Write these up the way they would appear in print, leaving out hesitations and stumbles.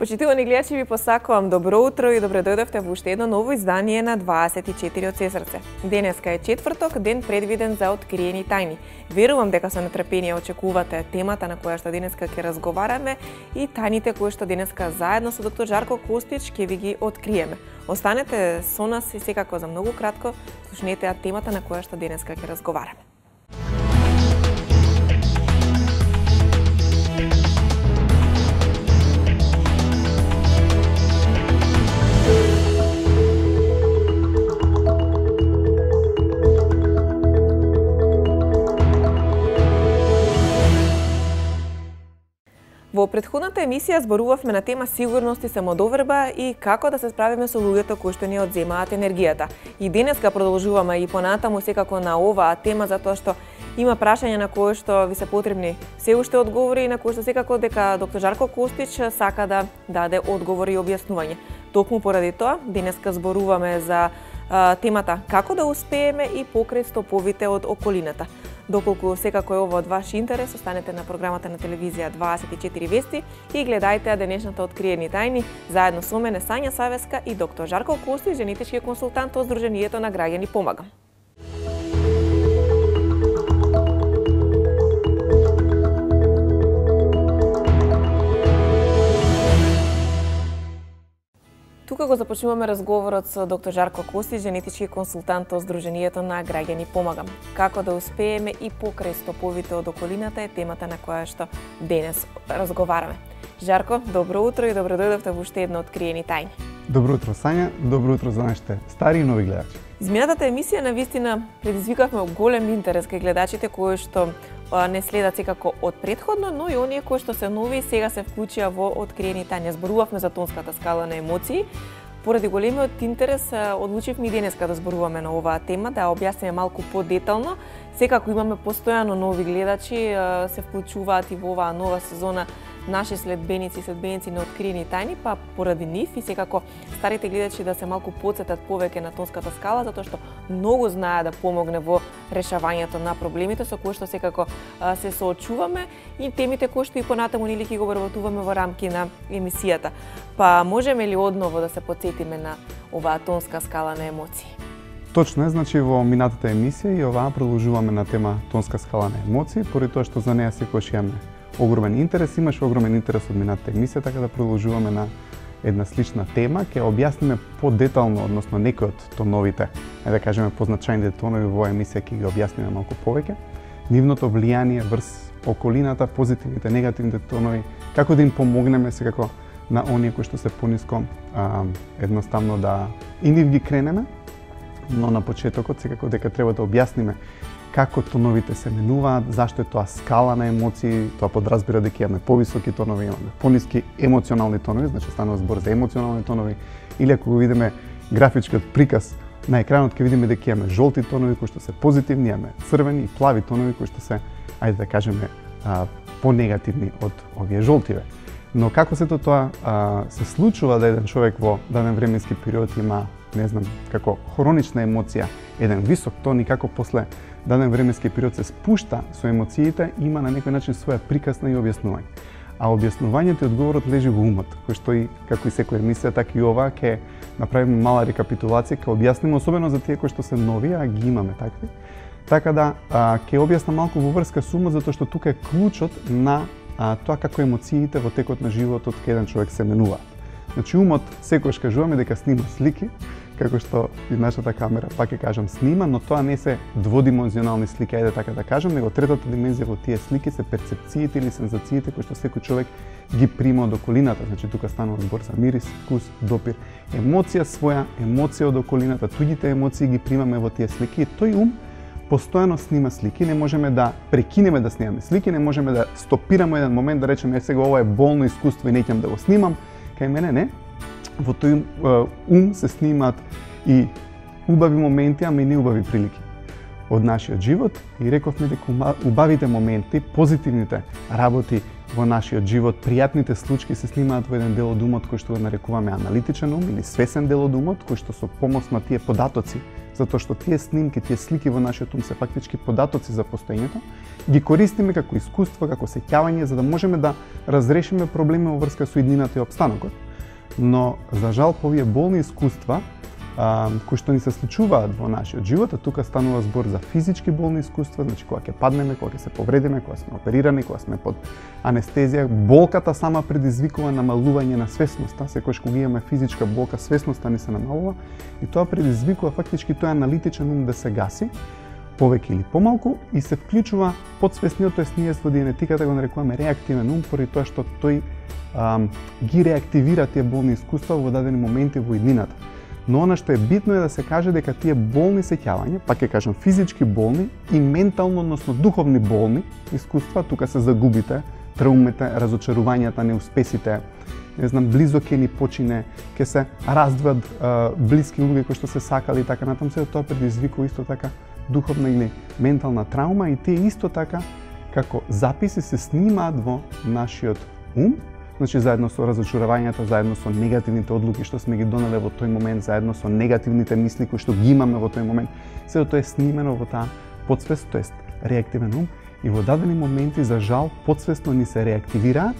Почитувани гледачи, ви посакувам добро утро и добре дојдовте во уште едно ново издание на 24 од Сесрце. Денеска е четврток, ден предвиден за откриени тајни. Верувам дека со нетрпение очекувате темата на која што денеска ќе разговараме и тајните кои што денеска заедно со доктор Жарко Костич ќе ви ги откриеме. Останете со нас и секако за многу кратко слушнете темата на која што денеска ќе разговараме. Во претходната емисија зборувавме на тема сигурност и самодоверба и како да се справиме со луѓето кои што ни одземаат енергијата. И денеска продолжуваме и понатаму секако на оваа тема затоа што има прашања на кои што ви се потребни се уште одговори и на кои што секако дека доктор Жарко Костич сака да даде одговори и објаснување. Токму поради тоа денеска зборуваме за темата како да успееме и покрај стоповите од околината. Доколку секако е ова од ваш интерес, останете на програмата на телевизија 24 Вести и гледајте денешната откриени тајни заедно со мене Сања Савеска и доктор Жарко Костич, женетички консултант од Сдруженијето на граѓани Помагам. Тука го започнуваме разговорот со доктор Жарко Костич, женетички консултант од Сдруженијето на граѓани Помагам. Како да успееме и покрај стоповите од околината е темата на која што денес разговараме. Жарко, добро утро и добро дојдовте во уште едно откриени тајни. Добро утро, Сања, добро утро за нашите стари и нови гледачи. Изминатата емисија навистина предизвикавме голем интерес кај гледачите кои што не следат секако од претходно, но и оние кои што се нови сега се вклучија во откриени тајни. Зборувавме за тонската скала на емоции. Поради големиот интерес одлучивме и денеска да зборуваме на оваа тема, да ја објасниме малку подетално. Секако имаме постојано нови гледачи, се вклучуваат и во оваа нова сезона наши следбеници и следбеници на откриени тајни, па поради нив и секако старите гледачи да се малку потсетат повеќе на тонската скала, затоа што многу знае да помогне во решавањето на проблемите со кои што секако се соочуваме и темите кои што и понатаму нели ќе го вработуваме во рамки на емисијата. Па можеме ли одново да се потсетиме на оваа тонска скала на емоции? Точно е, значи во минатата емисија и оваа продолжуваме на тема тонска скала на емоции, поради тоа што за неа секогаш имаме огромен интерес, имаш огромен интерес од минатата емисија, така да продолжуваме на една слична тема, ќе објасниме подетално, односно некои од тоновите, да кажеме позначајните тонови во оваа емисија ќе ги објасниме малку повеќе, нивното влијание врз околината, позитивните, негативните тонови, како да им помогнеме секако на оние кои што се пониско, едноставно да и нив ги кренеме, но на почетокот секако дека треба да објасниме како тоновите се менуваат, зашто е тоа скала на емоции, тоа подразбира дека имаме повисоки тонови, имаме пониски емоционални тонови, значи станува збор за емоционални тонови, или ако го видиме графичкиот приказ на екранот ќе видиме дека имаме жолти тонови кои што се позитивни, имаме црвени и плави тонови кои што се, ајде да кажеме, понегативни од овие жолтиве. Но како сето тоа се случува да еден човек во даден временски период има, не знам, како хронична емоција, еден висок тон и како после даден временски период се спушта со емоциите, има на некој начин своја приказна и објаснување. А објаснувањето и одговорот лежи во умот, кој што и како и секоја емисија, така и ова ќе направиме мала рекапитулација, ќе објасниме особено за тие кои што се нови, а ги имаме такви. Така да ќе објаснам малку во врска со умот, затоа што тука е клучот на тоа како емоциите во текот на животот кај еден човек се менуваат. Значи умот секогаш кажуваме дека снима слики, како што и нашата камера, пак ќе кажам, снима, но тоа не се дводимензионални слики, ајде така да кажам, него третата димензија во тие слики се перцепциите или сензациите кои што секој човек ги прима од околината. Значи тука станува збор за мирис, вкус, допир, емоција своја, емоција од околината, туѓите емоции ги примаме во тие слики и тој ум постојано снима слики, не можеме да прекинеме да снимаме слики, не можеме да стопираме еден момент да речеме сега ова е болно искуство и не ќе да го снимам. Кај мене не. Во тој ум се снимаат и убави моменти, ама и неубави прилики од нашиот живот и рековме дека убавите моменти, позитивните работи во нашиот живот, пријатните случаи се снимаат во еден дел од умот кој што го нарекуваме аналитичен ум или свесен дел од умот, кој што со помош на тие податоци затоа што тие снимки, тие слики во нашиот ум се фактички податоци за постоењето, ги користиме како искуство, како сеќавање за да можеме да разрешиме проблеми во врска со иднината и опстанокот. Но за жал по овие болни искуства кои што ни се случуваат во нашиот живот, а тука станува збор за физички болни искуства, значи кога ќе паднеме, кога ќе се повредиме, кога сме оперирани, кога сме под анестезија, болката сама предизвикува намалување на свесноста, секогаш кога имаме физичка болка, свесноста ни се намалува и тоа предизвикува фактички тој аналитичен ум да се гаси, повеќе или помалку, и се вклучува подсвесниот, тоест ние во генетиката го нарекуваме реактивен ум, поради тоа што тој ги реактивира тие болни искуства во дадени моменти во иднината. Но она што е битно е да се каже дека тие болни сеќавања, пак ќе кажам физички болни и ментално, односно духовни болни искуства, тука се загубите, траумите, разочарувањата, неуспесите, не знам, близо ќе ни почине, ќе се раздвојат блиски луѓе кои што се сакали и така натаму, се тоа предизвикува исто така духовна или ментална траума и тие исто така како записи се снимаат во нашиот ум. Значи, заедно со разочарувањата, заедно со негативните одлуки што сме ги донеле во тој момент, заедно со негативните мисли кои што ги имаме во тој момент, се тоа е снимено во таа подсвест, тоест реактивен ум, и во дадени моменти, за жал, подсвесно ни се реактивираат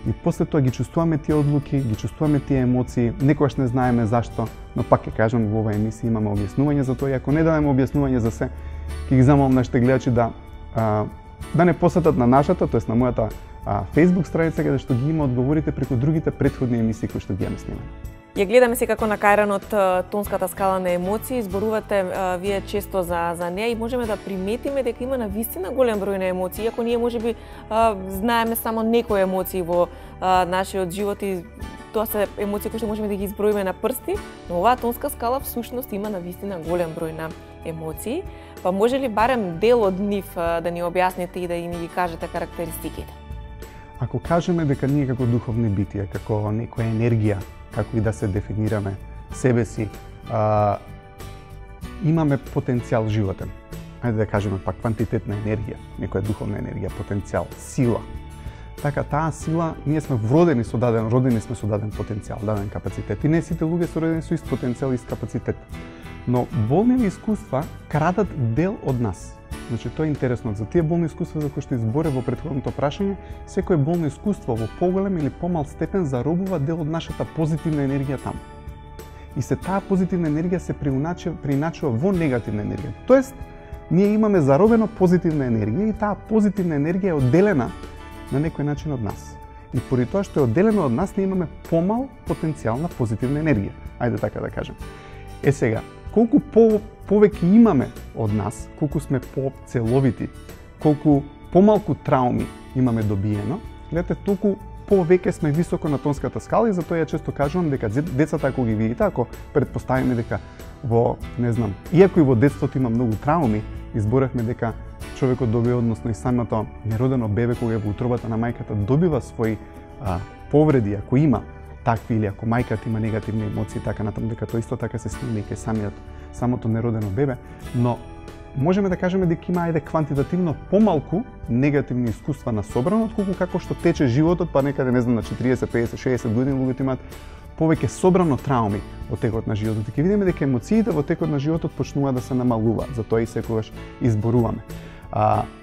и после тоа ги чувствуваме тие одлуки, ги чувствуваме тие емоции, некогаш не знаеме зашто, но пак ќе кажам, во оваа емисија имаме објаснување за тоа, и ако не дадеме објаснување за се, ќе ги замолам нашите гледачи да не посетат на нашата, тоест на мојата Facebook страница, каде што ги има одговорите преку другите претходни емисии кои што ги имаме снимани. Ја гледаме секако на кајранот тонската скала на емоции, зборувате вие често за неа и можеме да приметиме дека има навистина голем број на емоции, иако ние можеби знаеме само некои емоции во нашиот живот и тоа се емоции кои што можеме да ги изброиме на прсти, но оваа тонска скала всушност има навистина голем број на емоции, па може ли барем дел од нив да ни објасните и да ни ги кажете карактеристиките? Ако кажеме дека ние како духовни битија, како некоја енергија, како и да се дефинираме себе си, имаме потенцијал животен. Ајде да кажеме пак квантитетна енергија, некоја духовна енергија, потенцијал, сила. Така, таа сила, ние сме родени со даден потенцијал, даден капацитет. И не сите луѓе се родени со ист потенцијал, ист капацитет. Но болните искуства крадат дел од нас. Значи, тоа е интересно. За тие болни искуства за кои што изборев во претходното прашање, секое болно искуство во поголем или помал степен заробува дел од нашата позитивна енергија таму. И се таа позитивна енергија се преиначува во негативна енергија. Тоест, ние имаме заробено позитивна енергија и таа позитивна енергија е одделена на некој начин од нас. И поради тоа што е одделена од нас, ние имаме помал потенцијал на позитивна енергија. Ајде така да кажем. Сега, колку повеќе имаме од нас, колку сме поцеловити, колку помалку трауми имаме добиено, гледате, толку повеќе сме високо на тонската скала и затоа ја често кажувам дека децата ако ги видите, ако предпоставиме дека во, не знам, иако и во детството има многу трауми, изборевме дека човекот добива, односно и самото неродено бебе кога е во утробата на мајката добива своји повреди, ако има такви или ако мајката има негативни емоции, така натаму, дека тоа исто така се снима и кај самото неродено бебе, но можеме да кажеме дека има квантитативно помалку негативни искуства на собрано, отколку како што тече животот, па некаде, не знам, на 40, 50, 60 години луѓето имаат повеќе собрано трауми во текот на животот. И ќе видиме дека емоциите во текот на животот почнуваат да се намалуваат, затоа и секогаш изборуваме.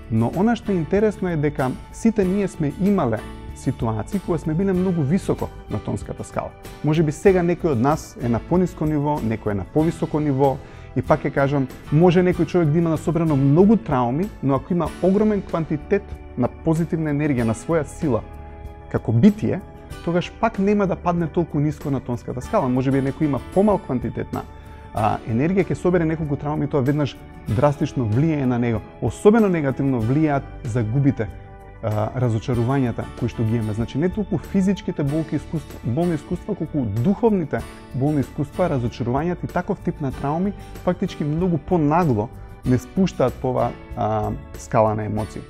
Но она што е интересно е дека сите ние сме имале ситуации кога сме биле многу високо на тонската скала. Можеби сега некој од нас е на пониско ниво, некој е на повисоко ниво, и пак ќе кажам, може некој човек да има насобрано многу трауми, но ако има огромен квантитет на позитивна енергија, на своја сила како битие, тогаш пак нема да падне толку ниско на тонската скала. Можеби некој има помал квантитет на енергија, ќе собере неколку трауми и тоа веднаш драстично влијае на него. Особено негативно влијаат загубите, разочарувањата кои што ги имаме. Значи не толку физичките болни искуства, колку духовните болни искуства, разочарувањата и таков тип на трауми фактички многу понагло не спуштаат по оваа скала на емоции.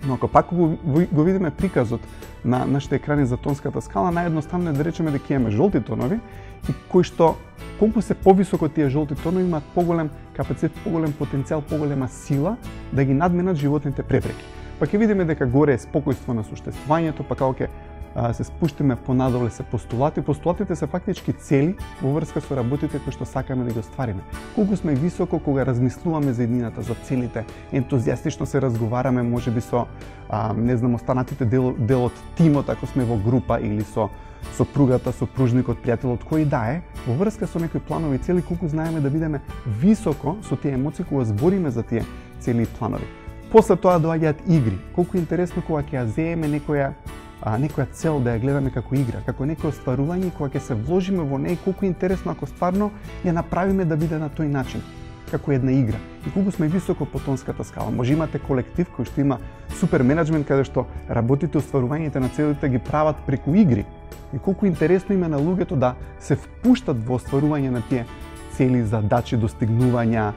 Но ако пак го видиме приказот на нашите екрани за тонската скала, наједноставно е да речеме дека имаме жолти тонови и кои што колку се повисоко тие жолти тонови имаат поголем капацитет, поголем потенцијал, поголема сила да ги надминат животните препреки. Па ќе видиме дека горе е спокојство на суштествувањето, па како ќе се спуштиме понадоле се постулати. Постулатите се фактички цели во врска со работите кои што сакаме да ги оствариме. Колку сме високо кога размислуваме за еднината, за целите, ентузијастично се разговараме, можеби со останатите дел од тимот ако сме во група или со сопругата, сопружникот, пријателот, кој да е, во врска со некои планови цели, колку знаеме да бидеме високо со тие емоции кога збориме за тие цели и планови. После тоа доаѓаат игри. Колку интересно кога ќе ја земеме некоја цел да ја гледаме како игра, како некое остварување, кога ќе се вложиме во неј, колку интересно ако стварно ја направиме да биде на тој начин, како една игра. И колку сме високо по тонската скала. Може имате колектив кој што има супер менеджмент каде што работите остварувањето на целите ги прават преку игри. И колку интересно има на луѓето да се впуштат во остварување на тие цели, задачи, достигнувања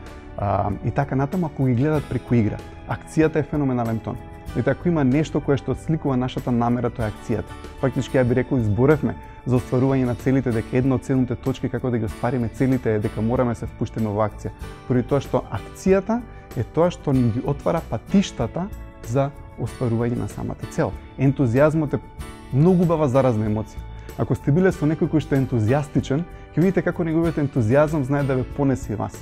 и така натаму ако ги гледат преку игра. Акцијата е феноменален тон. И ако има нешто кое што отсликува нашата намера, тоа е акцијата. Фактички ја би рекол изборевме за остварување на целите дека една од целните точки како да ги оствариме целите е дека мораме да се впуштиме во акција. Поради тоа што акцијата е тоа што ни ги отвара патиштата за остварување на самата цел. Ентузијазмот е многу убава заразна емоција. Ако сте биле со некој кој што е ентузијастичен, ќе видите како неговиот ентузијазам знае да ве понеси вас.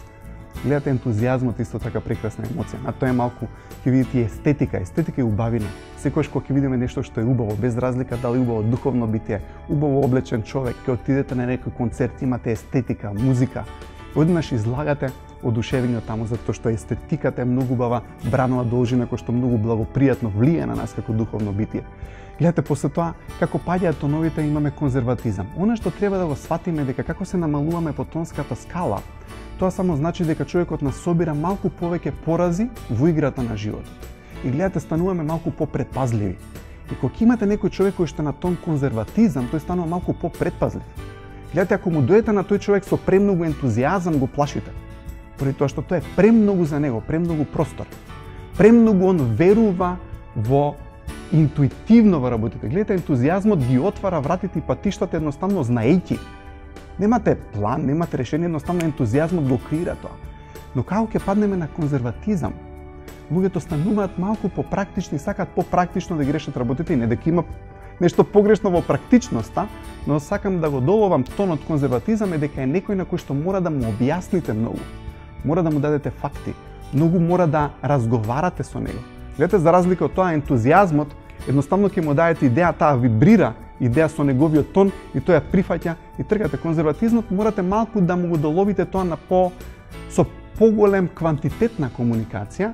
Гледате, ентузијазмот исто така прекрасна емоција. А тоа е малку ќе видите и естетика и убавина. Секогаш кога ќе видиме нешто што е убаво, без разлика дали убаво духовно битие, убаво облечен човек, ќе отидете на некој концерт, имате естетика, музика, однаш излагате одушевени од таму затоа што естетиката е многу убава бранова должина која што многу благопријатно влијае на нас како духовно битие. Гледате, после тоа, како паѓаат тоновите, имаме конзерватизам. Она што треба да го сватиме дека како се намалуваме по тонската скала, тоа само значи дека човекот нас собира малку повеќе порази во играта на животот. И гледате, стануваме малку попредпазливи. И кога имате некој човек кој што е на тон конзерватизам, тој станува малку попредпазлив. Гледате, ако му дојдете на тој човек со премногу ентузијазам, го плашите. Поради тоа што тоа е премногу за него, премногу простор. Премногу он верува во интуитивно во работите. Гледате, ентузијазмот ги отвара вратите и патиштата едноставно знаејќи. Немате план, немате решение, едноставно ентузијазмот го креира тоа. Но како ќе паднеме на конзерватизам, луѓето стануваат малку попрактични, сакаат попрактично да ги решат работите и не дека има нешто погрешно во практичноста, но сакам да го доловам тонот конзерватизам е дека е некој на кој што мора да му објасните многу. Мора да му дадете факти, многу мора да разговарате со него. Гледате, за разлика од тоа, ентузијазмот едноставно ќе му дадете идеја, таа вибрира идеја со неговиот тон и тој ја прифаќа и тргате. Конзерватизмот морате малку да му го доловите тоа на со поголем квантитет на комуникација,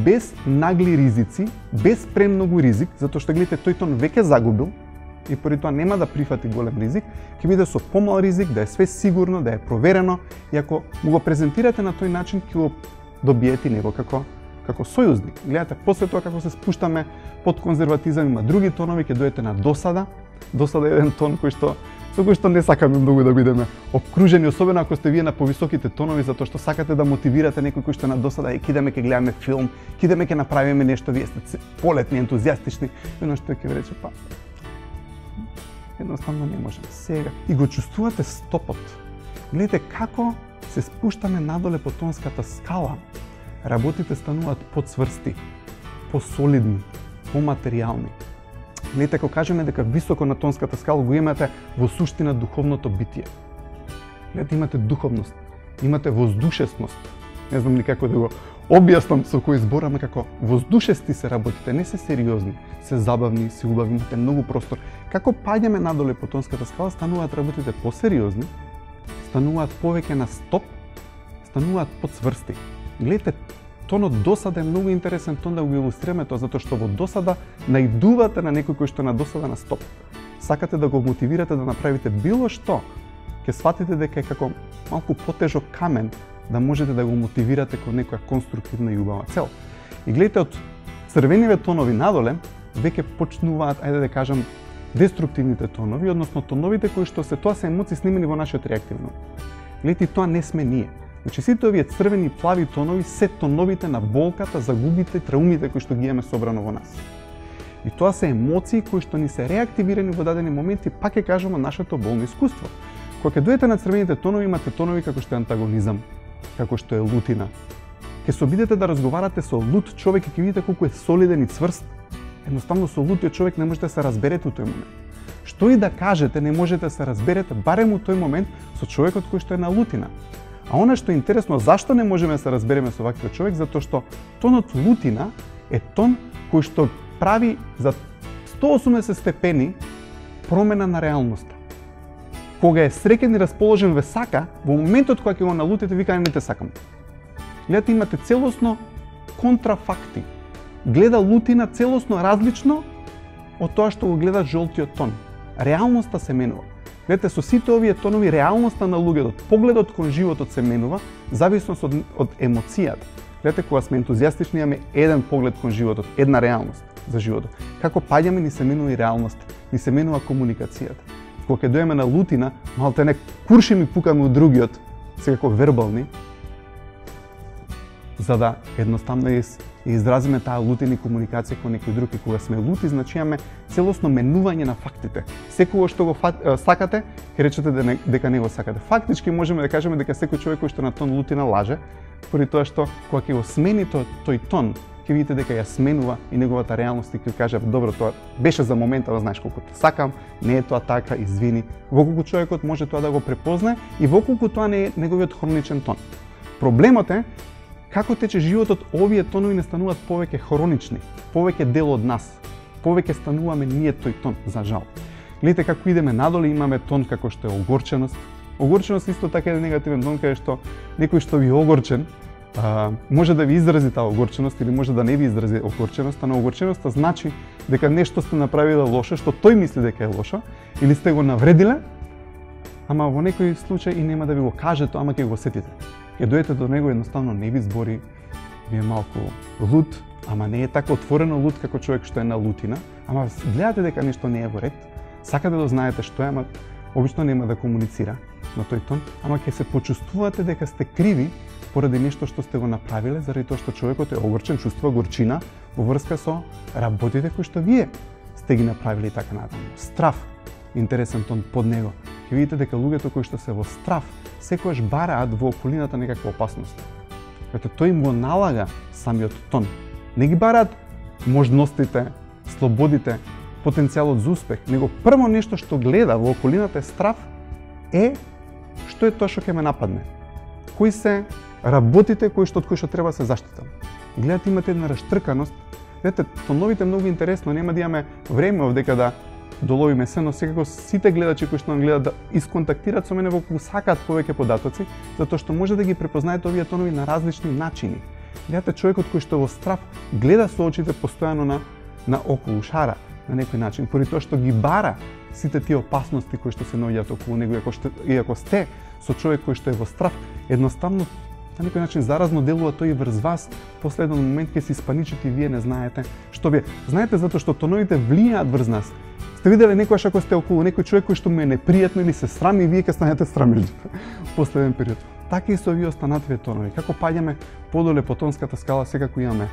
без нагли ризици, без премногу ризик, затоа што гледате тој тон веќе загубил и поради тоа нема да прифати голем ризик, ќе биде со помал ризик, да е све сигурно, да е проверено и ако му го презентирате на тој начин ќе го добиете него како сојузник. Гледате, после тоа како се спуштаме под конзерватизам, има други тонови, ќе дојдете на досада. Досада е еден тон со кој што не сакаме многу да бидеме обкружени, особено ако сте вие на повисоките тонови, затоа што сакате да мотивирате некој кој што е на досада, кидеме ќе гледаме филм, кидеме ќе направиме нешто, вие сте полетни, ентузијастични, едно што ќе рече едноставно не можем. Сега и го чувствувате стопот. Гледате како се спуштаме надоле по тонската скала. Работите стануваат поцврсти, посолидни, поматеријални. Гледате, ако кажеме дека високо на тонската скала го имате во суштина духовното битие. Гледате, имате духовност, имате воздушесност. Не знам ни како да го објаснам со кој збор, ама како воздушести се работите, не се сериозни, се забавни, се убави, имате многу простор. Како паѓаме надоле по тонската скала, стануваат работите посериозни, стануваат повеќе на стоп, стануваат поцврсти. Гледате, тонот досада е многу интересен тон да го илустрираме тоа, затоа што во досада наидувате на некој кој што е на досада на стоп. Сакате да го мотивирате да направите било што, ќе сватите дека е како малку потежок камен, да можете да го мотивирате кон некоја конструктивна и убава цел. И гледате, од црвениве тонови надоле, веќе почнуваат, ајде да кажам, деструктивните тонови, односно тоновите кои што тоа се емоции снимени во нашиот реактивно. Гледате, тоа не сме ние. Значи, сите овие црвени и плави тонови се тоновите на болката, загубите, траумите кои што ги имаме собрано во нас. И тоа се емоции кои што ни се реактивирани во дадени моменти, пак ќе кажеме нашето болно искуство. Кога ќе дојдете на црвените тонови, имате тонови како што е антагонизам, како што е лутина. Ќе се обидете да разговарате со лут човек и ќе видите колку е солиден и цврст. Едноставно со лутиот човек не можете да се разберете у тој момент. што и да кажете, не можете да се разберете барем у тој момент со човекот кој што е на лутина. А она што е интересно, зашто не можеме да се разбереме со ваквиот човек? Затоа што тонот лутина е тон кој што прави за 180 степени промена на реалноста. Кога е среќен и расположен ве сака, во моментот кога ќе го налутите, вика не те сакам. Гледате, имате целосно контрафакти. Гледа лутина целосно различно од тоа што го гледа жолтиот тон. Реалноста се менува. Гледате, со сите овие тонови реалноста на луѓето, погледот кон животот се менува, зависност од емоцијата. Гледате, кога сме ентузијастични, имаме еден поглед кон животот, една реалност за животот. Како паѓаме, ни се менува и реалноста, ни се менува комуникацијата. Кога ќе дојдеме на лутина, малте курши ми пукаме од другиот, секако вербални, за да едноставно изразиме таа лутина и комуникација кон некој друг. И кога сме лути, значи имаме целосно менување на фактите. Секогаш што го сакате, ќе речете дека не го сакате. Фактички можеме да кажеме дека секој човек кој што на тон лутина лаже, поради тоа што кога ќе го смени тој тон, ќе видите дека ја сменува и неговата реалност и ќе каже добро, тоа беше за момент, ама знаеш колку те сакам, не е тоа така, извини. Воколку човекот може тоа да го препознае и воколку тоа не е неговиот хроничен тон. Проблемот е како тече животот, овие тонови не стануваат повеќе хронични, повеќе дел од нас. Повеќе стануваме ние тој тон, за жал. Гледате како идеме надоле, имаме тон како што е огорченост. Огорченост исто така е негативен тон, каде што некој што ви е огорчен, може да ви изрази таа огорченост или може да не ви изрази огорченоста, но огорченоста значи дека нешто сте направиле лошо, што тој мисли дека е лошо, или сте го навредиле, ама во некој случај и нема да ви го каже тоа, ама ќе го сетите. Ќе дојдете до него, едноставно не ви збори, ви е малку лут, ама не е така отворено лут како човек што е на лутина, ама гледате дека нешто не е во ред, сакате да знаете што е, ама обично нема да комуницира на тој тон, ама ќе се почувствувате дека сте криви поради нешто што сте го направиле, заради тоа што човекот е огорчен, чувствува горчина во врска со работите кои што вие сте ги направили и така натаму. Страв, интересен тон под него. Ќе видите дека луѓето кои што се во страв секогаш бараат во околината некаква опасност. Ето тој им го налага самиот тон. Не ги бараат можностите, слободите, потенцијалот за успех, него прво нешто што гледа во околината е страв е што е тоа што ќе ме нападне. Кои се работите од кои што треба да се заштитам. Гледате, имате една раштрканост. Гледате, тоновите многу интересно, нема да имаме време овдека да доловиме се, но секако сите гледачи кои што нам гледат да исконтактираат со мене воколку сакаат повеќе податоци, затоа што може да ги препознаете овие тонови на различни начини. Гледате, човекот кој што во страв гледа со очите постојано на околу шара на некој начин, поради тоа што ги бара сите тие опасности кои што се наоѓаат околу него, иако сте со човек кој што е во страв, едноставно на некој начин заразно делува тој и врз вас, после еден момент ќе се испаничите и вие не знаете што вие. Знаете затоа што тоновите влијаат врз нас. Сте виделе некојаш ако сте околу некој човек кој што му е непријатно или се срами, вие ќе станете срамежливи после еден период. Така и со овие останативе тонови. Како паѓаме подоле по тонската скала, секако имаме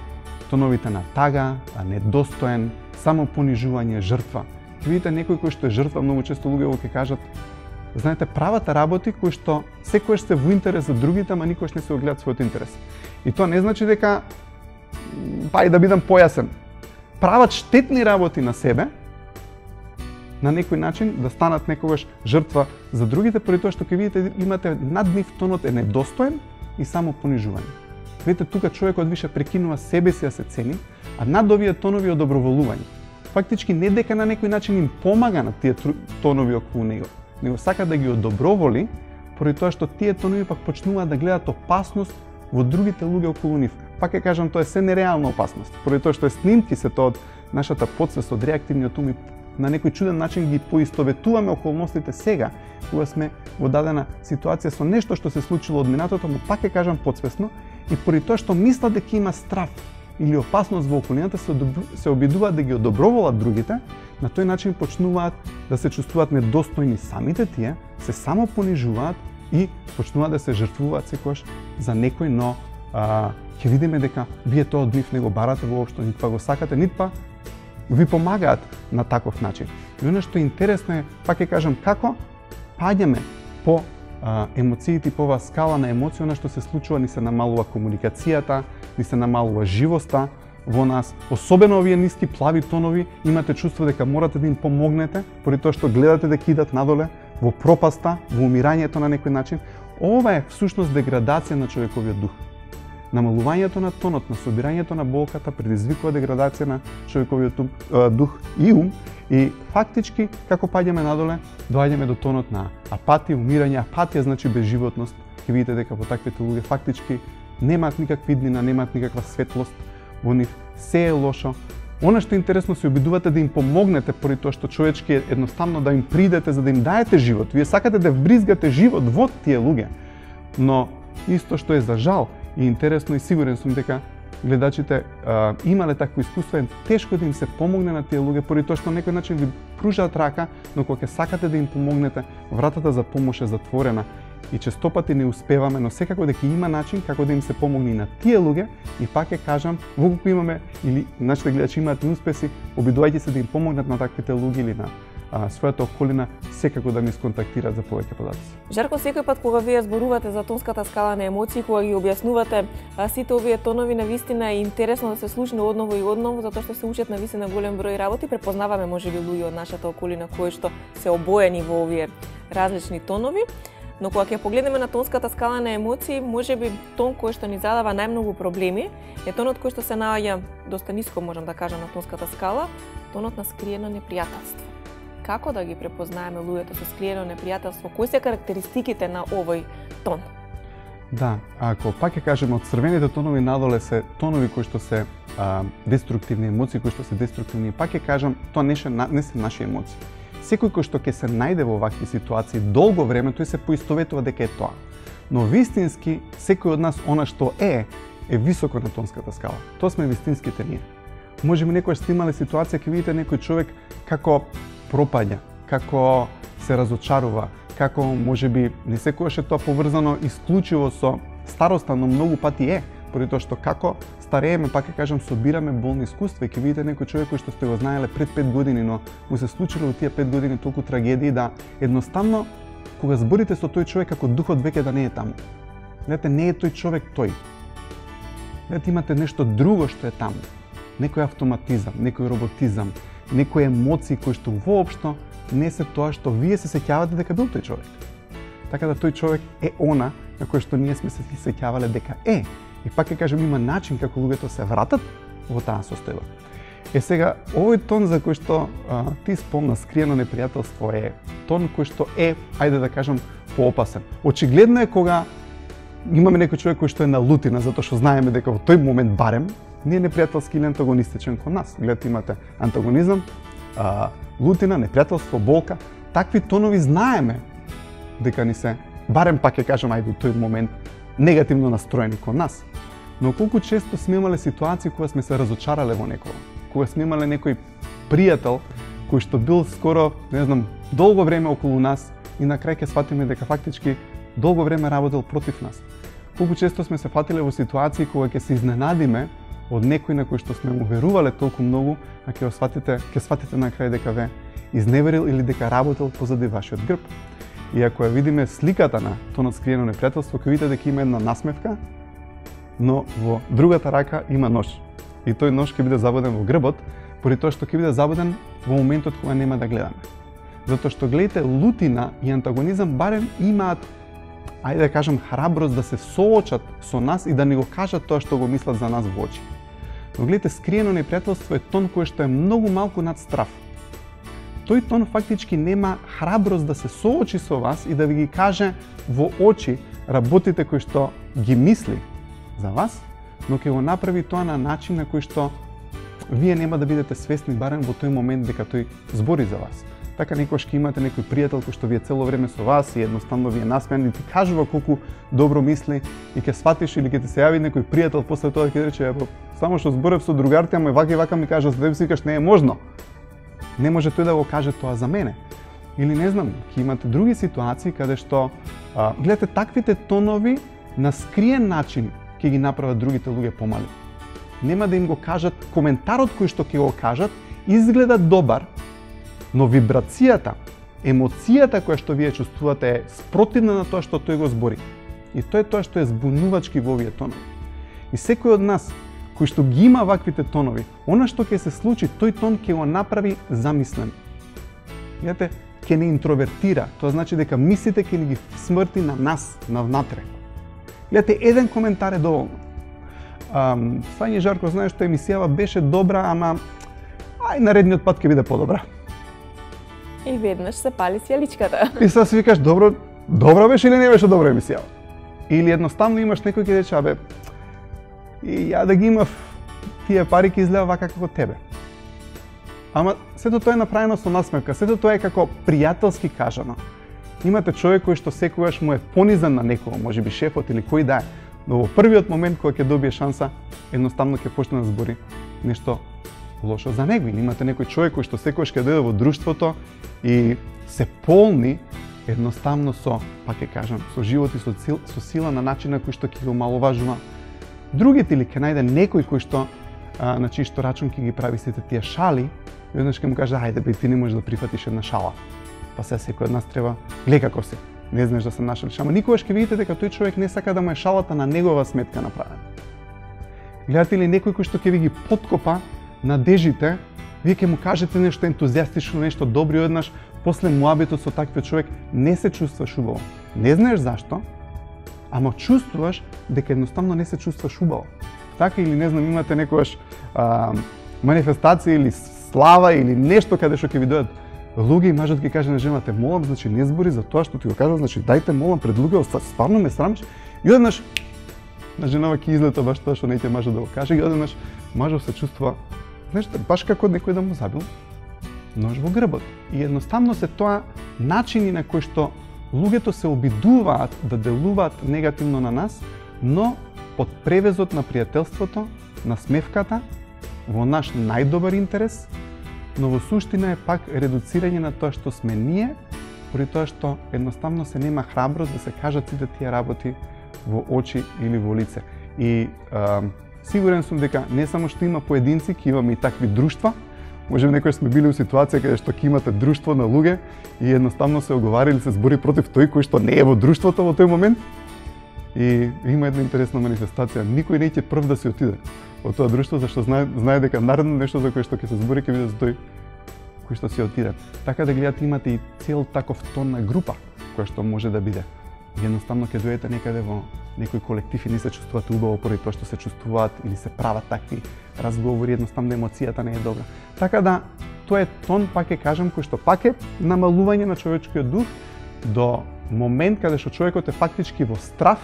тоновите на тага, недостоен, самопонижување, жртва. Ќе видите некој кој што е жртва, многу често луѓе ќе кажат, знаете, правата работи кои што секогаш се во интерес за другите, ама никогаш не се огледат својот интерес. И тоа не значи дека па и да бидам појасен. Прават штетни работи на себе, на некој начин да станат некогаш жртва за другите, поради тоа што ќе видите имате над нив тонот е недостоен и само понижување. Видите, тука човекот више прекинува себе си да се цени, а над овие тонови е одоброволување. Фактички не дека на некој начин им помага на тие тонови околу него, него сака да ги одоброволи, поради тоа што тие тонови пак почнуваат да гледат опасност во другите луѓе околу нив. Пак ќе кажам, тоа е се нереална опасност, поради тоа што е снимки се тоа од нашата подсвест, од реактивниот ум и на некој чуден начин ги поистоветуваме околностите сега, кога сме во дадена ситуација со нешто што се случило од минатото, но пак ќе кажам подсвесно, и поради тоа што мислат дека има страв или опасност во околината, се обидуваат да ги одоброволат другите, на тој начин почнуваат да се чувствуваат недостојни самите тие, се само понижуваат и почнуваат да се жртвуваат секогаш за некој, но ќе видиме дека вие тоа од нив не го барате воопшто, нит па го сакате, нит па ви помагаат на таков начин. И оно што е интересно е, пак ќе кажам, како паѓаме по емоциите и по оваа скала на емоции, оно што се случува, ни се намалува комуникацијата, ни се намалува живоста, во нас, особено овие ниски плави тонови, имате чувство дека морате да им помогнете, поради тоа што гледате да кидат надоле во пропаста, во умирањето на некој начин. Ова е всушност деградација на човековиот дух. Намалувањето на тонот, на собирањето на болката предизвикува деградација на човековиот дух и ум, и фактички како паѓаме надоле, доаѓаме до тонот на апатија, умирање. Апатија значи безживотност. Ќе видите дека во таквите луѓе фактички немаат никаква иднина, немаат никаква светлост во нив, се е лошо. Она што е интересно, се обидувате да им помогнете поради тоа што човечки е едноставно да им придете за да им даете живот. Вие сакате да вбризгате живот во тие луѓе. Но исто што е за жал и интересно, и сигурен сум дека гледачите имале такво искуство, е тешко да им се помогне на тие луѓе поради тоа што на некој начин ви пружаат рака, но кога ќе сакате да им помогнете, вратата за помош е затворена. И често пати не успеваме, но секако дека има начин како да им се помогне на тие луѓе. И пак ќе кажам, колку имаме или нашите гледачи имаат неуспеси, обидувајќи се да им помогнат на таквите луѓе или на својата околина, секако да ми сконтактираат за повеќе податоци. Жарко, секој пат кога вие зборувате за тонската скала на емоции, кога ги објаснувате сите овие тонови, навистина е интересно да се слушне одново и одново, затоа што се учат навистина голем број работи. Препознаваме можеби луѓе од нашата околина кои што се обоени во овие различни тонови. Но кога ќе погледнеме на тонската скала на емоции, можеби тон кој што ни задава најмногу проблеми е тонот кој што се наоѓа доста ниско, можам да кажам, на тонската скала, тонот на скриено непријателство. Како да ги препознаеме луѓето со скриено непријателство? Кои се карактеристиките на овој тон? Да, ако пак ќе кажеме, од црвените тонови надоле се тонови кои што се деструктивни емоции, кои што се деструктивни, пак ќе кажам, тоа не се наши емоции. Секој кој што ќе се најде во вакви ситуации долго време, тој се поистоветува дека е тоа. Но вистински, секој од нас, она што е високо на тонската скала. Тоа сме вистинските ние. Можеме некојаш сте имале ситуација, ќе видите некој човек како пропаѓа, како се разочарува, како можеби не секогаш е тоа поврзано исклучиво со староста, но многу пати е, поради тоа што како старееме, пак ќе кажам, собираме болни искуства и ќе видите некој човек кој што сте го знаеле пред 5 години, но му се случило во тие 5 години толку трагедии да едноставно кога зборите со тој човек како духот веќе да не е таму. Гледате, не е тој човек тој. Гледате, имате нешто друго што е таму. Некој автоматизам, некој роботизам, некои емоции кои што воопшто не се тоа што вие се сеќавате дека бил тој човек. Така да тој човек е она на кој што ние сме се сеќавале дека е. И пак ќе кажем, има начин како луѓето се вратат во таа состојба. Сега, овој тон за кој што ти спомна, скриено непријателство, е тон кој што е, ајде да кажем, поопасен. Очигледно е кога имаме некој човек кој што е на лутина, затоа што знаеме дека во тој момент барем не е непријателски или антагонистичен кон нас. Гледате, имате антагонизам, лутина, непријателство, болка. Такви тонови знаеме дека ни се, барем пак ќе кажем, ајде, тој момент негативно настроени кон нас. Но колку често сме имале ситуации кога сме се разочарале во некого, кога сме имале некој пријател кој што бил скоро, не знам, долго време околу нас и на крај ќе сватиме дека фактички долго време работел против нас. Колку често сме се фатиле во ситуации кога ќе се изненадиме од некој на кој што сме му верувале толку многу, а ќе сватите на крај дека ве изневерил или дека работел позади вашиот грб. И ако ја видиме сликата на тонот скриено непријателство, ќе видите дека има една насмевка, но во другата рака има нож. И тој нож ќе биде забоден во грбот, поради тоа што ќе биде забоден во моментот кога нема да гледаме. Затоа што гледате, лутина и антагонизам барем имаат, ајде да кажам, храброст да се соочат со нас и да не го кажат тоа што го мислат за нас во очи. Но гледате, скриено непријателство е тон кој што е многу малку над страв. Тој тон фактички нема храброст да се соочи со вас и да ви ги каже во очи работите кои што ги мисли за вас, но ќе го направи тоа на начин на кој што вие нема да бидете свесни барем во тој момент дека тој збори за вас. Така некојаш ќе имате некој пријател кој што ви е цело време со вас и едноставно ви е насмеан и ти кажува колку добро мисли и ќе сватиш или ќе ти се јави некој пријател после тоа ќе рече само што зборев со другарите, ама вака и вака ми кажа за тебе, си викаш не е можно. Не може тој да го каже тоа за мене. Или не знам, ќе имате други ситуации каде што гледате, таквите тонови на скриен начин ќе ги направат другите луѓе помали. Нема да им го кажат, коментарот кој што ќе го кажат изгледа добар, но вибрацијата, емоцијата која што вие чувствувате е спротивна на тоа што тој го збори. И тоа е тоа што е збунувачки во овие тонови. И секој од нас кој што ги има ваквите тонови, она што ќе се случи, тој тон ќе го направи замислен. Видите, ќе не интровертира, тоа значи дека мислите ќе ни ги смрти на нас, на внатре. Видите, еден коментар е доволно. Сање Жарко, знаеш што емисијава беше добра, ама ај наредниот пат ќе биде подобра. И веднаш се пали сјаличката. И сега си викаш, добра беше или не беше добра емисијава? Или едноставно имаш некој ќе рече, абе, и ја да ги имав тие пари ќе изгледа вака како тебе. Ама сето тоа е направено со насмевка, сето тоа е како пријателски кажано. Имате човек кој што секогаш му е понизен на некого, можеби шефот или кој да е, но во првиот момент кога ќе добие шанса, едноставно ќе почне да збори нешто лошо за него. Или имате некој човек кој што секогаш ќе дојде во друштвото и се полни едноставно со, пак ќе кажам, со живот и со сила на начина кој што ќе го маловажува другите, или ќе најде некој кој што на чиј што рачун ќе ги прави сите тие шали, и еднаш ќе му каже, ајде бе, ти не можеш да прифатиш една шала. Па се секој од нас треба, гледа како си, не знаеш да се нашалиш, ама никогаш ќе видите дека тој човек не сака да му е шалата на негова сметка направена. Гледате ли некој кој што ќе ви ги поткопа надежите, вие ќе му кажете нешто ентузијастично, нешто добро, и еднаш после муабетот со таквиот човек не се чувстваш убаво. Не знаеш зашто, ама чувствуваш дека едноставно не се чувстваш убаво. Така или не знам, имате некојаш манифестација или слава или нешто каде што ќе ви дојдат луѓе и мажот ќе каже на жената, молам, значи не збори за тоа што ти го кажав, значи дајте молам пред луѓе, стварно ме срамиш. И одеднаш на женава ќе излета баш тоа што не ќе мажот да го каже, и одеднаш мажот се чувствува, знаеш, баш како некој да му забил нож во грбот. И едноставно се тоа начини на кои што луѓето се обидуваат да делуваат негативно на нас, но под превезот на пријателството, на смевката, во наш најдобар интерес, но во суштина е пак редуцирање на тоа што сме ние, поради тоа што едноставно се нема храброст да се кажат сите тие работи во очи или во лице. И сигурен сум дека не само што има поединци, ќе имаме и такви друштва. Можеби некој сме били у ситуација каде што ќе имате друштво на луѓе и едноставно се оговарали се збори против тој кој што не е во друштвото во тој момент. И има една интересна манифестација. Никој не ќе прв да се отиде во тоа друштво, зашто знае дека наредно нешто за кое што ќе се збори ќе биде за тој кој што се отиде. Така да гледате, имате и цел таков тон на група која што може да биде. И едноставно ќе дојдете некаде во некој колектив и не се чувствувате убаво поради тоа што се чувствуваат или се прават такви разговори, едноставно емоцијата не е добра. Така да тоа е тон, пак ќе кажам, кој што пак е намалување на човечкиот дух до момент каде што човекот е фактички во страв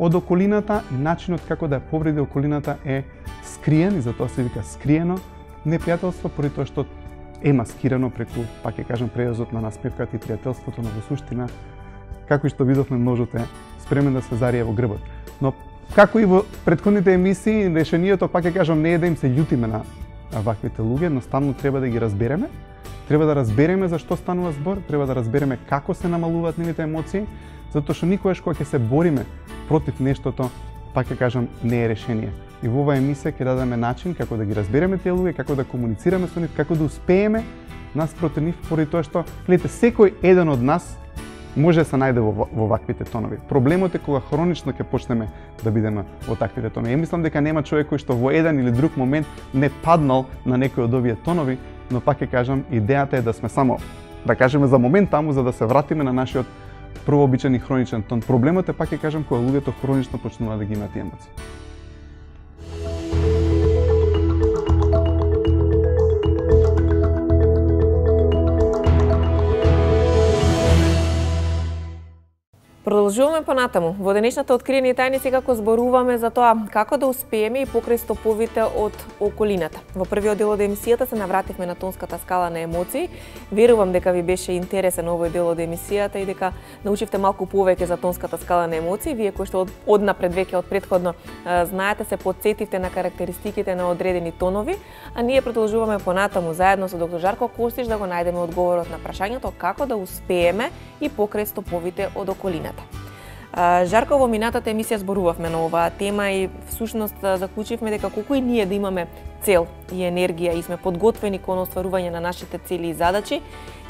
од околината и начинот како да ја повреди околината е скриен, и затоа се вика скриено непријателство, поради тоа што е маскирано преку, пак ќе кажам, превозот на насмевката и пријателството, но во суштина, како и што видовме, ножот е спремен да се зарие во грбот. Но како и во претходните емисии, решението, пак ќе кажам, не е да им се љутиме на ваквите луѓе, едноставно треба да ги разбереме. Треба да разбереме за што станува збор, треба да разбереме како се намалуваат нивните емоции, затоа што никогаш кога ќе се бориме против нештото, пак ќе кажам, не е решение. И во оваа емисија ќе дадеме начин како да ги разбереме тие луѓе, како да комуницираме со нив, како да успееме нас против нив, поради тоа што, гледате, секој еден од нас може да се најде во ваквите тонови. Проблемот е кога хронично ќе почнеме да бидеме во таквите тонови. Мислам дека нема човек кој што во еден или друг момент не паднал на некој од овие тонови, но пак ќе кажам, идејата е да сме само, да кажеме за момент таму, за да се вратиме на нашиот првообичен и хроничен тон. Проблемот е, пак ќе кажам, кога луѓето хронично почнуваат да ги имаат тие емоции. Продолжуваме понатаму. Во денешната откриени тајни секако зборуваме за тоа како да успееме и покрај стоповите од околината. Во првиот дел од емисијата се навративме на тонската скала на емоции. Верувам дека ви беше интересен овој дел од емисијата и дека научивте малку повеќе за тонската скала на емоции. Вие кои што однапред веќе од претходно знаете, се потсетивте на карактеристиките на одредени тонови, а ние продолжуваме понатаму заедно со доктор Жарко Костиш да го најдеме одговорот на прашањето како да успееме и покрај стоповите од околината. Жарко, во минатата емисија зборувавме на оваа тема и всушност заклучивме дека колку и ние да имаме цел и енергија и сме подготвени кон остварување на нашите цели и задачи,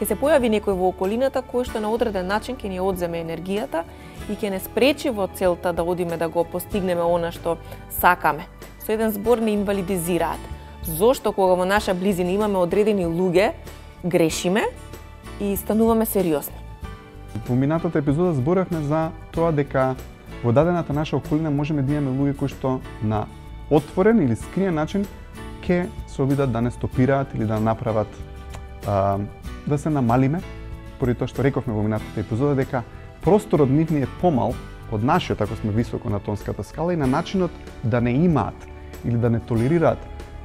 ќе се појави некој во околината кој што на одреден начин ќе ни одземе енергијата и ќе не спречи во целта да одиме да го постигнеме она што сакаме. со еден збор не инвалидизираат. Зошто кога во наша близина имаме одредени луѓе, грешиме и стануваме сериозни? Во минатата епизода зборевме за тоа дека во дадената наша околина можеме да имаме луѓе кои што на отворен или скриен начин ќе се обидат да не стопираат или да направат да се намалиме, поради тоа што рековме во минатата епизода дека просторот нивни е помал од нашиот, ако сме високо на тонската скала, и на начинот да не имаат или да не толерираат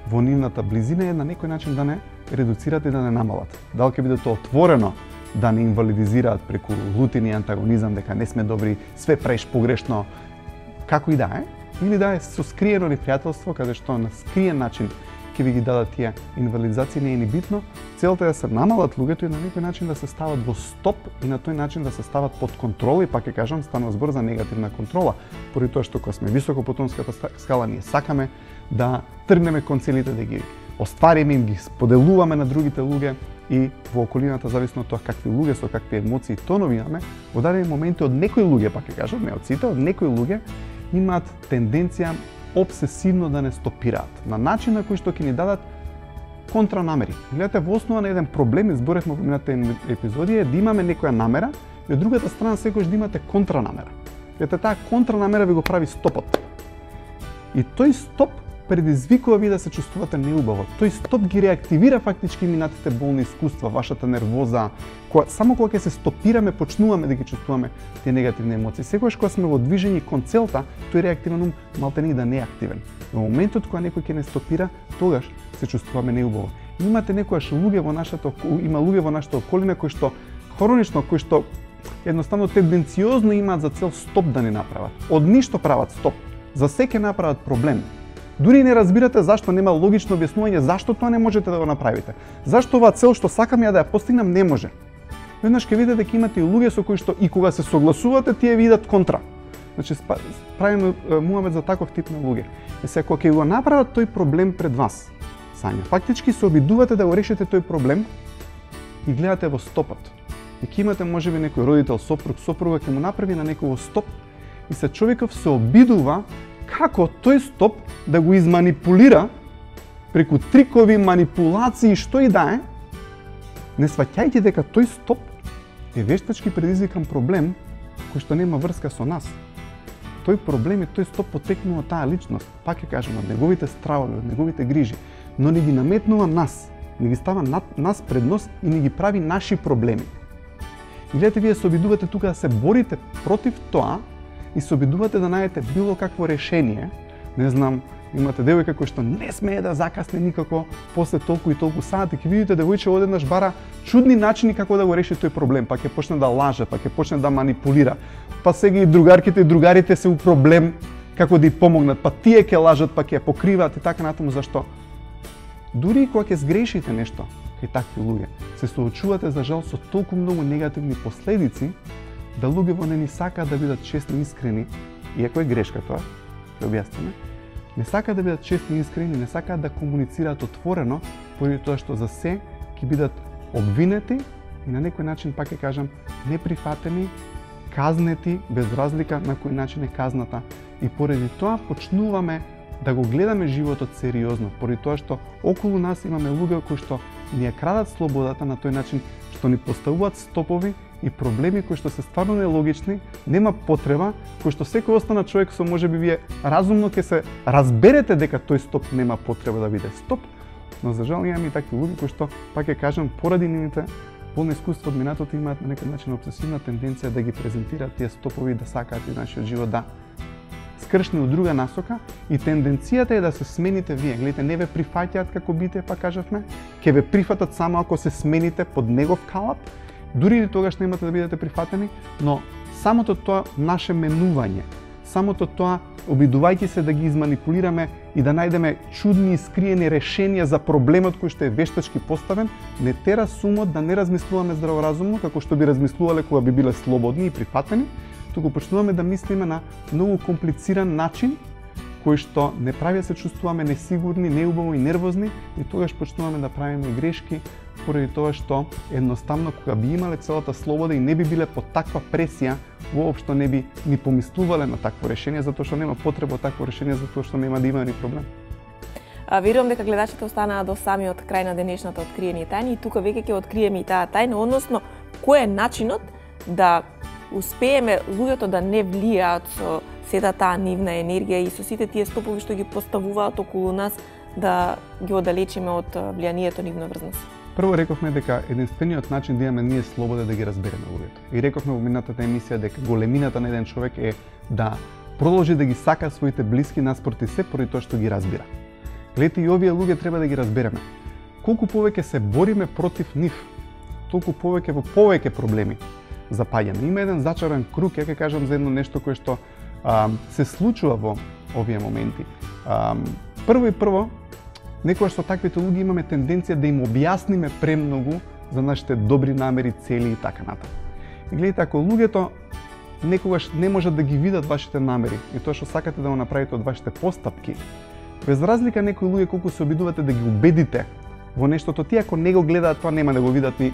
во нивната близина е на некој начин да не редуцираат и да не намалат. Дали ќе биде тоа отворено, да не инвалидизираат преку лутин и антагонизам, дека не сме добри, све правиш погрешно, како и да е, или да е со скриено непријателство, каде што на скриен начин ќе ви ги дадат тие инвалидизации, не е ни битно. Целта е да се намалат луѓето и на некој начин да се стават во стоп и на тој начин да се стават под контрола, и пак ќе кажам, станува збор за негативна контрола, поради тоа што кога сме високо по тонската скала, ние сакаме да тргнеме кон целите, да ги оствариме, им ги споделуваме на другите луѓе, и во околината, зависно од тоа какви луѓе со какви емоции и тонови имаме, во дадени моменти од некои луѓе, пак ќе кажам, не од сите, од некои луѓе имаат тенденција обсесивно да не стопираат, на начин на кој што ќе ни дадат контранамери. Гледате, во основа на еден проблем, изборевме во минатите епизоди, е да имаме некоја намера и од другата страна секогаш да имате контранамера. Гледате, таа контранамера ви го прави стопот. И тој стоп предизвикува ви да се чувствувате неубаво. Тој стоп ги реактивира фактички минатите болни искуства, вашата нервоза. Само кога ќе се стопираме, почнуваме да ги чувствуваме тие негативни емоции. Секогаш кога сме во движење кон целта, тој реактивен ум малтени да не е активен. Во моментот кога некој ќе не стопира, тогаш се чувствуваме неубаво. Имате некојаш луѓе во нашата околина кои што хронично, кои што едноставно тенденциозно имаат за цел стоп да не направат. Од ништо прават стоп. За секој направат проблем. Дури не разбирате зашто, нема логично објаснување зашто тоа не можете да го направите. Зашто оваа цел што сакам ја да ја постигнам не може. Веднаш ќе видите дека имате и луѓе со кои што и кога се согласувате, тие видат контра. Значи правиме муавет за таков тип на луѓе. И сега кога ќе го направат тој проблем пред вас, Сања, фактички се обидувате да го решите тој проблем и гледате во стопот. И ќе имате можеби некој родител, сопруг, сопруга ќе му направи на некој стоп и се човеков се обидува како тој стоп да го изманипулира преку трикови, манипулации, што и да е, не сваќајте дека тој стоп е вештачки предизвикан проблем кој што нема врска со нас. Тој проблем и тој стоп потекнува од таа личност, пак ќе кажем, од неговите стравови, од неговите грижи, но не ги наметнува нас, не ги става нас пред нос и не ги прави наши проблеми. И гледате, вие се обидувате тука да се борите против тоа и се обидувате да најдете било какво решение. Не знам, имате девојка која што не смее да закасне никако после толку и толку сати, ќе видите девојче одеднаш бара чудни начини како да го реши тој проблем, па ќе почне да лаже, па ќе почне да манипулира. Па сега и другарките и другарите се у проблем како да ја помогнат, па тие ќе лажат, па ќе ја покриваат и така натаму. Зашто? Дури и кога ќе сгрешите нешто кај такви луѓе, се соочувате за жал со толку многу негативни последици, да луѓето не ни сакаат да бидат честни и искрени, иако е грешка тоа, ќе објасниме, не сакаат да бидат честни и искрени, не сакаат да комуницираат отворено, поради тоа што за се ќе бидат обвинети и на некој начин, пак ќе кажам, неприфатени, казнети, без разлика на кој начин е казната. И поради тоа почнуваме да го гледаме животот сериозно, поради тоа што околу нас имаме луѓе кои што ни ја крадат слободата на тој начин што ни поставуваат стопови и проблеми кои што се стварно нелогични, нема потреба, кои што секој останат човек со можеби вие разумно ќе се разберете дека тој стоп нема потреба да биде стоп, но за жал имаме и такви луѓе кои што, пак ќе кажам, поради нивните болни искуства од минатото имаат на некој начин обсесивна тенденција да ги презентираат тие стопови и да сакаат и нашиот живот да скршни од друга насока, и тенденцијата е да се смените вие. Гледате, не ве прифаќаат како бите, па кажавме, ќе ве прифатат само ако се смените под негов калап, дури и тогаш немате да бидете прифатени, но самото тоа наше менување, самото тоа обидувајќи се да ги изманипулираме и да најдеме чудни и скриени решенија за проблемот кој што е вештачки поставен, не тера сумот да не размислуваме здраворазумно како што би размислувале кога би биле слободни и прифатени, туку почнуваме да мислиме на многу комплициран начин, кој што не прави да се чувствуваме несигурни, неубаво и нервозни, и тогаш почнуваме да правиме грешки, поради тоа што едноставно кога би имале целата слобода и не би биле под таква пресија, воопшто не би ни помислувале на такво решение, затоа што нема потреба од такво решение, затоа што нема да има ни проблем. Верувам дека гледачите останаа до самиот крај на денешната откриени тајни и тука веќе ќе откриеме и таа тајна, односно кој е начинот да успееме луѓето да не влијаат со сета таа нивна енергија и со сите тие стопови што ги поставуваат околу нас, да ги оддалечиме од влијанието нивно врз нас. Прво рековме дека единствениот начин да имаме ние слобода да ги разбереме луѓето. И рековме во минатата емисија дека големината на еден човек е да продолжи да ги сака своите блиски наспроти се поради тоа што ги разбира. Гледате, и овие луѓе треба да ги разбереме. Колку повеќе се бориме против нив, толку повеќе во повеќе проблеми запаѓаме. Има еден зачаран круг, ја ќе кажам за едно нешто кое што се случува во овие моменти. Прво, некогаш со таквите луѓе имаме тенденција да им објасниме премногу за нашите добри намери, цели и така натаму. И гледате, ако луѓето некогаш не можат да ги видат вашите намери и тоа што сакате да го направите од вашите постапки, без разлика некои луѓе колку се обидувате да ги убедите во нештото, тие ако не го гледаат тоа нема да го видат ни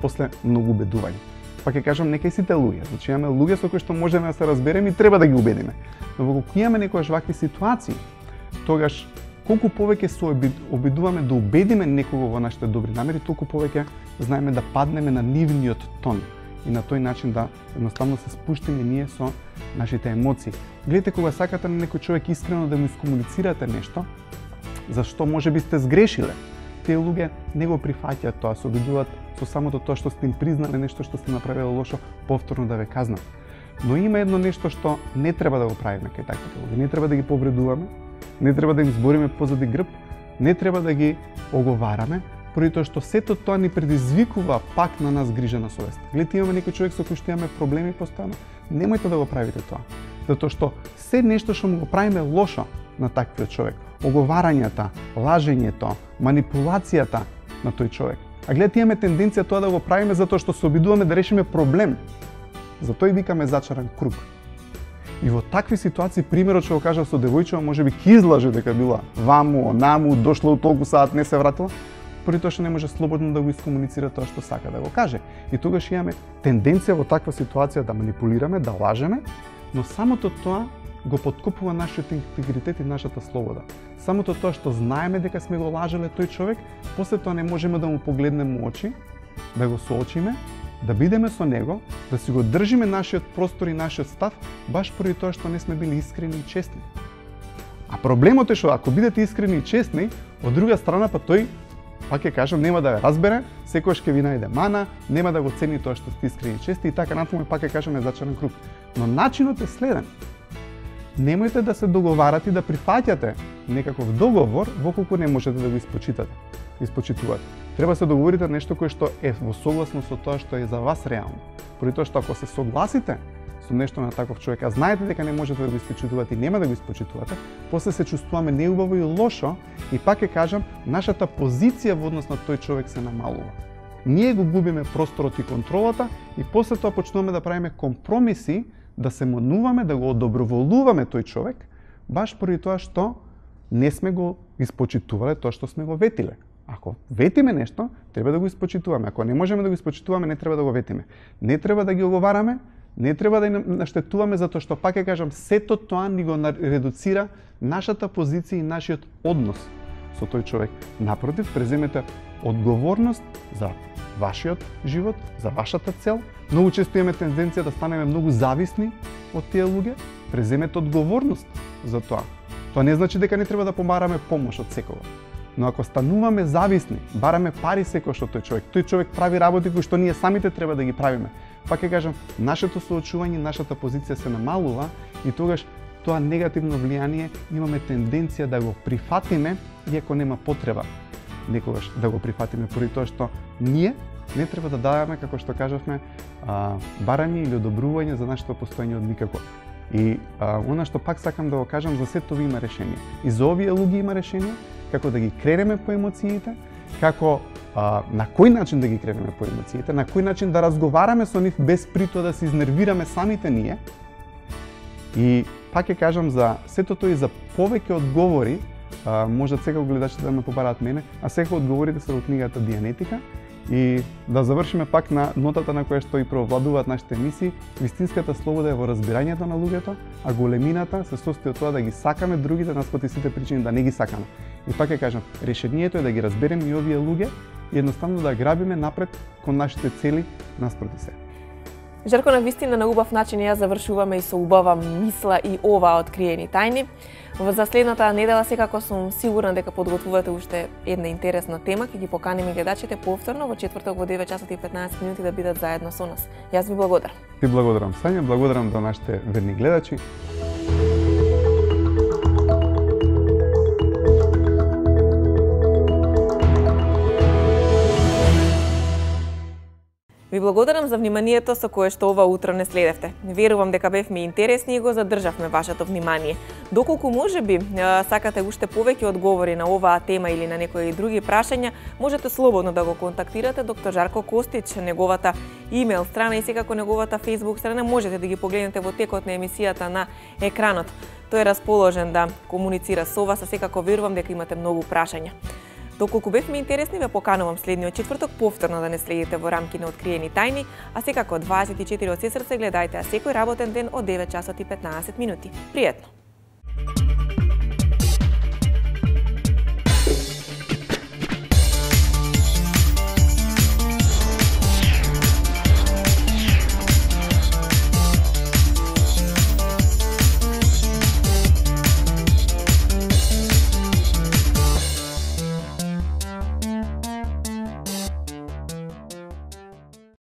после многу убедување. Па ќе кажам, нека и сите луѓе, значи имаме луѓе со кои што можеме да се разбереме и треба да ги убедиме. Но кога имаме некојаш вакви ситуации, тогаш колку повеќе се обидуваме да убедиме некого во нашите добри намери, толку повеќе знаеме да паднеме на нивниот тон и на тој начин да едноставно се спуштиме ние со нашите емоции. Гледате, кога сакате на некој човек искрено да му искомуницирате нешто, зашто можеби сте сгрешиле, тие луѓе не го прифаќаат тоа, се обидуваат со самото тоа што сте им признале нешто што сте направиле лошо, повторно да ве казнат. Но има едно нешто што не треба да го правиме кај таквите луѓе. Не треба да ги повредуваме, не треба да им збориме позади грб, не треба да ги оговараме, поради тоа што сето тоа ни предизвикува пак на нас грижа на совест. Гледате, имаме некој човек со кој што имаме проблеми постојано, немојте да го правите тоа. Затоа што се нешто што му го правиме лошо на таквиот човек, оговарањата, лажењето, манипулацијата на тој човек. А гледате, имаме тенденција тоа да го правиме затоа што се обидуваме да решиме проблем. Затоа и викаме зачаран круг. И во такви ситуации, примерот што го кажав со девојчева, можеби ќе излаже дека била ваму, онаму, дошла у толку саат, не се вратила, поради тоа што не може слободно да го искомуницира тоа што сака да го каже. И тогаш имаме тенденција во таква ситуација да манипулираме, да лажеме, но самото тоа го подкопува нашиот интегритет и нашата слобода. Самото тоа што знаеме дека сме го лажеле тој човек, после тоа не можеме да му погледнеме во очи, да го соочиме, да бидеме со него, да си го држиме нашиот простор и нашиот став, баш поради тоа што не сме били искрени и честни. А проблемот е што ако бидете искрени и честни, од друга страна па тој, пак ќе кажам, нема да ја разбере, секојаш ќе ви најде мана, нема да го цени тоа што сте искрени и честни и така натаму, пак ќе кажам, е зачаран круг. Но начинот е следен. Немојте да се договарате и да прифаќате некаков договор во колку не можете да го испочитувате. Треба се договорите нешто кое што е во согласно со тоа што е за вас реално. Поради тоа што ако се согласите со нешто на таков човек, а знаете дека не можете да го испочитувате и нема да го испочитувате, после се чувствуваме неубаво и лошо и пак ќе кажам, нашата позиција во однос на тој човек се намалува. Ние го губиме просторот и контролата и после тоа почнуваме да правиме компромиси, да се монуваме, да го одоброволуваме тој човек, баш поради тоа што не сме го испочитувале тоа што сме го ветиле. Ако ветиме нешто, треба да го испочитуваме. Ако не можеме да го испочитуваме, не треба да го ветиме. Не треба да ги оговараме, не треба да им наштетуваме, затоа што, пак ќе кажам, сето тоа ни го редуцира нашата позиција и нашиот однос со тој човек. Напротив, преземете одговорност за вашиот живот, за вашата цел. Многу често имаме тенденција да станеме многу зависни од тие луѓе. Преземете одговорност за тоа. Тоа не значи дека не треба да побараме помош од секого. Но ако стануваме зависни, бараме пари секој што тој човек прави работи кои што ние самите треба да ги правиме. Пак ќе кажам, нашето соочување, нашата позиција се намалува и тогаш тоа негативно влијание имаме тенденција да го прифатиме, иако нема потреба некогаш да го прифатиме, поради тоа што ние не треба да даваме, како што кажавме, барање или одобрување за нашето постоење од никако. И она што пак сакам да го кажам, за сето има решение. И за овие луѓе има решение, како да ги кренеме по емоциите, како на кој начин да ги кренеме по емоциите, на кој начин да разговараме со нив без при тоа да се изнервираме самите ние. И пак ќе кажам, за сето тоа и за повеќе одговори, можат сега гледачите да ме побараат мене, а сега одговорите се во книгата Дианетика И да завршиме пак на нотата на која што и провладуваат нашите емисии, вистинската слобода е во разбирањето на луѓето, а големината се состои од тоа да ги сакаме другите наспроти сите причини да не ги сакаме. И пак ќе кажам, решението е да ги разбереме и овие луѓе и едноставно да грабиме напред кон нашите цели наспроти се. Жарко, на вистина на убав начин ја завршуваме и со убава мисла и ова откриени тајни. За следната недела секако сум сигурна дека подготвувате уште една интересна тема, ќе ги поканиме гледачите повторно во четврток во 9 часот и 15 минути да бидат заедно со нас. Јас ви благодарам. Ти благодарам, Сања, благодарам до нашите верни гледачи. Ви благодарам за вниманието со кое што ова утро не следевте. Верувам дека бевме интересни и го задржавме вашето внимание. Доколку можеби сакате уште повеќе одговори на оваа тема или на некои други прашања, можете слободно да го контактирате доктор Жарко Костич, неговата имейл страна и секако неговата Facebook страна можете да ги погледнете во текот на емисијата на екранот. Тој е расположен да комуницира со вас, а секако верувам дека имате многу прашања. Доколку бевме интересни, ве поканувам следниот четврток повторно да не следите во рамки на откриени тајни, а секако 24 од се срце гледајте, а секој работен ден од 9 часот и 15 минути. Пријатно!